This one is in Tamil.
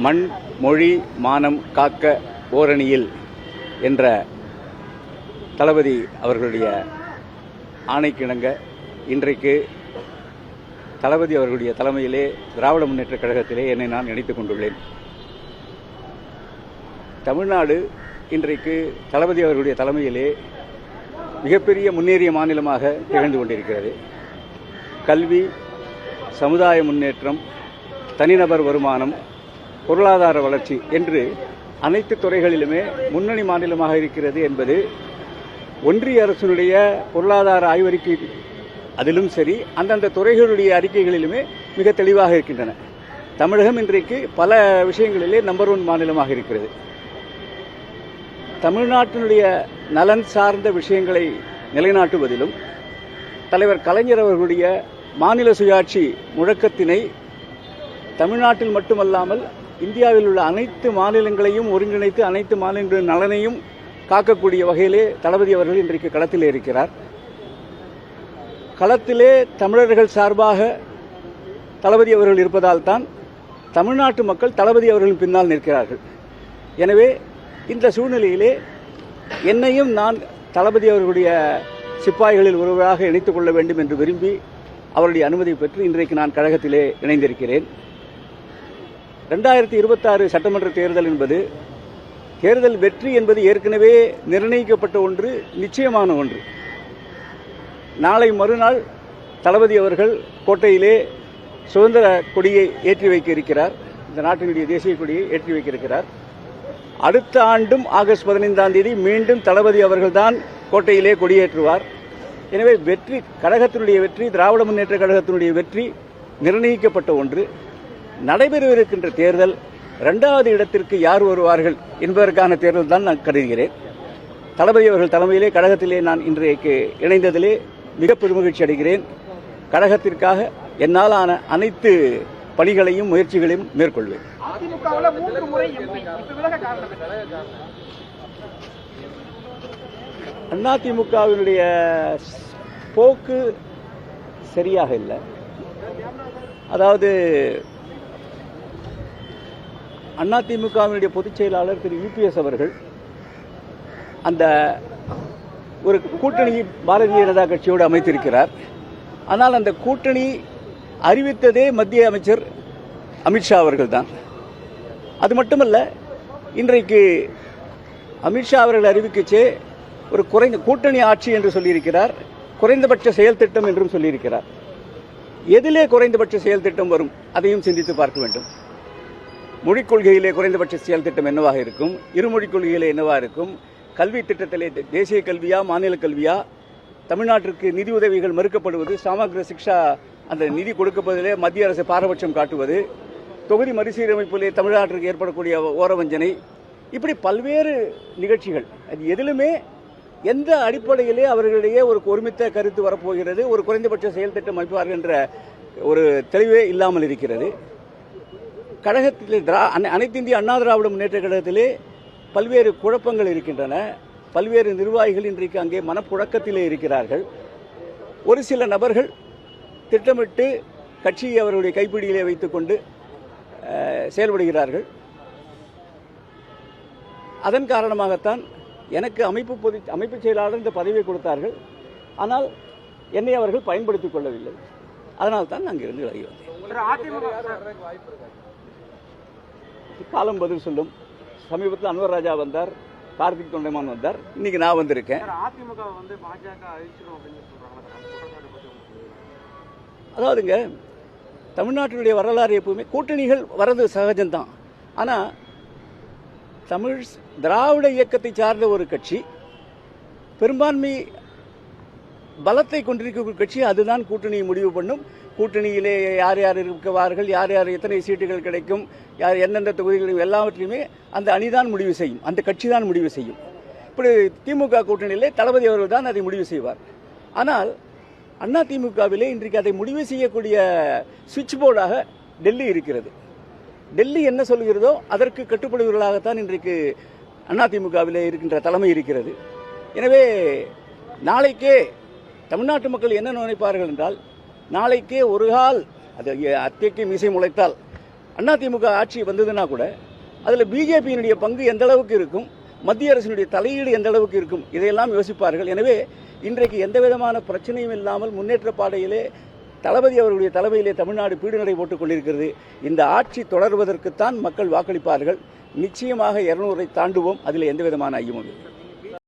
மண் மொழி மானம் காக்க ஓரணியில் என்ற தளபதி அவர்களுடைய ஆணைக்கிணங்க இன்றைக்கு தளபதி அவர்களுடைய தலைமையிலே திராவிட முன்னேற்றக் கழகத்திலே என்னை நான் இணைத்துக் கொண்டுள்ளேன். தமிழ்நாடு இன்றைக்கு தளபதி அவர்களுடைய தலைமையிலே மிகப்பெரிய முன்னேறிய மாநிலமாக திகழ்ந்து கொண்டிருக்கிறது. கல்வி, சமுதாய முன்னேற்றம், தனிநபர் வருமானம், பொருளாதார வளர்ச்சி என்று அனைத்து துறைகளிலுமே முன்னணி மாநிலமாக இருக்கிறது என்பது ஒன்றிய அரசினுடைய பொருளாதார ஆய்வறிக்கை அதிலும் சரி, அந்தந்த துறைகளுடைய அறிக்கைகளிலுமே மிக தெளிவாக இருக்கின்றன. தமிழகம் இன்றைக்கு பல விஷயங்களிலே நம்பர் 1 மாநிலமாக இருக்கிறது. தமிழ்நாட்டினுடைய நலன் சார்ந்த விஷயங்களை நிலைநாட்டுவதிலும் தலைவர் கலைஞர் அவர்களுடைய மாநில சுயாட்சி முழக்கத்தினை தமிழ்நாட்டில் மட்டுமல்லாமல் இந்தியாவில் உள்ள அனைத்து மாநிலங்களையும் ஒருங்கிணைத்து அனைத்து மாநிலங்களின் நலனையும் காக்கக்கூடிய வகையிலே தளபதி அவர்கள் இன்றைக்கு களத்திலே இருக்கிறார். களத்திலே தமிழர்கள் சார்பாக தளபதி அவர்கள் இருப்பதால் தான் தமிழ்நாட்டு மக்கள் தளபதி அவர்களின் பின்னால் நிற்கிறார்கள். எனவே இந்த சூழ்நிலையிலே என்னையும் நான் தளபதி அவர்களுடைய சிப்பாய்களில் ஒருவராக இணைத்துக் கொள்ள வேண்டும் என்று விரும்பி அவருடைய அனுமதி பெற்று இன்றைக்கு நான் கழகத்திலே இணைந்திருக்கிறேன். 2026 சட்டமன்ற தேர்தல் என்பது தேர்தல் வெற்றி என்பது ஏற்கனவே நிர்ணயிக்கப்பட்ட ஒன்று, நிச்சயமான ஒன்று. நாளை மறுநாள் தளபதி அவர்கள் கோட்டையிலே சுதந்திர கொடியை ஏற்றி வைக்க இருக்கிறார். இந்த நாட்டினுடைய தேசிய கொடியை ஏற்றி வைக்க இருக்கிறார். அடுத்த ஆண்டும் ஆகஸ்ட் 15ஆம் தேதி மீண்டும் தளபதி அவர்கள்தான் கோட்டையிலே கொடியேற்றுவார். எனவே வெற்றி, கழகத்தினுடைய வெற்றி, திராவிட முன்னேற்ற கழகத்தினுடைய வெற்றி நிர்ணயிக்கப்பட்ட ஒன்று. நடைபெறவிருக்கின்ற தேர்தல் 2வது இடத்திற்கு யார் வருவார்கள் என்பதற்கான தேர்தல் தான் நான் கருதுகிறேன். தளபதி அவர்கள் தலைமையிலே கழகத்திலே நான் இன்றைக்கு இணைந்ததிலே மிக பெருமகிழ்ச்சி அடைகிறேன். கழகத்திற்காக என்னால் ஆன அனைத்து பணிகளையும் முயற்சிகளையும் மேற்கொள்வேன். அதிமுகவினுடைய போக்கு சரியாக இல்லை. அதாவது அதிமுகவினுடைய பொதுச் செயலாளர் திரு UPS அவர்கள் அந்த ஒரு கூட்டணி பாரதிய ஜனதா கட்சியோடு அமைத்திருக்கிறார். ஆனால் அந்த கூட்டணி அறிவித்ததே மத்திய அமைச்சர் அமித்ஷா அவர்கள் தான். அது மட்டுமல்ல, இன்றைக்கு அமித்ஷா அவர்கள் அறிவிக்கச்சே ஒரு குறைந்த கூட்டணி ஆட்சி என்று சொல்லியிருக்கிறார், குறைந்தபட்ச செயல் திட்டம் என்றும் சொல்லியிருக்கிறார். எதிலே குறைந்தபட்ச செயல் திட்டம் வரும் அதையும் சிந்தித்து பார்க்க வேண்டும். மொழிக் கொள்கையிலே குறைந்தபட்ச செயல் திட்டம் என்னவாக இருக்கும், இருமொழிக் கொள்கையிலே என்னவாக இருக்கும், கல்வி திட்டத்திலே தேசிய கல்வியா மாநில கல்வியா, தமிழ்நாட்டிற்கு நிதி உதவிகள் மறுக்கப்படுவது, சமக்ர சிக்ஷா அந்த நிதி கொடுக்கப்படுவதிலே மத்திய அரசு பாரபட்சம் காட்டுவது, தொகுதி மறுசீரமைப்பிலே தமிழ்நாட்டிற்கு ஏற்படக்கூடிய ஓரவஞ்சனை, இப்படி பல்வேறு நிகழ்ச்சிகள். அது எதிலுமே எந்த அடிப்படையிலே அவர்களிடையே ஒரு ஒருமித்த கருத்து வரப்போகிறது, ஒரு குறைந்தபட்ச செயல் திட்டம் அமைப்பார்கள் என்ற ஒரு தெளிவே இல்லாமல் இருக்கிறது. கழகத்திலே அனைத்து இந்திய அண்ணா திராவிட முன்னேற்ற கழகத்திலே பல்வேறு குழப்பங்கள் இருக்கின்றன. பல்வேறு நிர்வாகிகள் இன்றைக்கு அங்கே மனப்புழக்கத்திலே இருக்கிறார்கள். ஒரு சில நபர்கள் திட்டமிட்டு கட்சியை அவருடைய கைப்பிடியிலே வைத்துக் கொண்டு செயல்படுகிறார்கள். அதன் காரணமாகத்தான் எனக்கு அமைப்பு செயலாளர் இந்த பதவியை கொடுத்தார்கள். ஆனால் என்னை அவர்கள் பயன்படுத்திக் கொள்ளவில்லை. அதனால் தான் அங்கிருந்து விலகி வந்தேன். காலம் பதில் சொல்லும். சமீபத்தில் அன்வர் ராஜா வந்தார், கார்த்திக் தொண்டைமான் வந்தார், இன்னைக்கு நான் வந்திருக்கேன். அதாவதுங்க, தமிழ்நாட்டினுடைய வரலாறு எப்பவுமே கூட்டணிகள் வரது சகஜம்தான். ஆனால் திராவிட இயக்கத்தை சார்ந்த ஒரு கட்சி, பெரும்பான்மை பலத்தை கொண்டிருக்கிற கட்சி, அதுதான் கூட்டணியை முடிவு பண்ணும். கூட்டணியிலே யார் யார் இருக்குவார்கள், யார் யார் எத்தனை சீட்டுகள் கிடைக்கும், யார் எந்தெந்த தொகுதிகளும் எல்லாவற்றையுமே அந்த அணிதான் முடிவு செய்யும், அந்த கட்சி தான் முடிவு செய்யும். இப்படி திமுக கூட்டணியிலே தளபதி அவர்கள் தான் அதை முடிவு செய்வார். ஆனால் அதிமுகவிலே இன்றைக்கு அதை முடிவு செய்யக்கூடிய சுவிட்ச் போர்டாக டெல்லி இருக்கிறது. டெல்லி என்ன சொல்கிறதோ அதற்கு கட்டுப்படுவர்களாகத்தான் இன்றைக்கு அதிமுகவிலே இருக்கின்ற தலைமை இருக்கிறது. எனவே நாளைக்கே தமிழ்நாட்டு மக்கள் என்ன நினைப்பார்கள் என்றால், நாளைக்கே ஒரு கால் அது அத்தைக்கு மீசை முளைத்தால் அதிமுக ஆட்சி வந்ததுன்னா கூட அதில் பிஜேபியினுடைய பங்கு எந்த அளவுக்கு இருக்கும், மத்திய அரசினுடைய தலையீடு எந்த அளவுக்கு இருக்கும், இதையெல்லாம் யோசிப்பார்கள். எனவே இன்றைக்கு எந்த விதமான பிரச்சனையும் இல்லாமல் முன்னேற்ற பாதையிலே தளபதி அவர்களுடைய தலைமையிலே தமிழ்நாடு பீடுநடை போட்டுக் கொண்டிருக்கிறது. இந்த ஆட்சி தொடர்வதற்குத்தான் மக்கள் வாக்களிப்பார்கள். நிச்சயமாக 200 தாண்டுவோம், அதில் எந்த விதமான ஐயமும் இல்லை.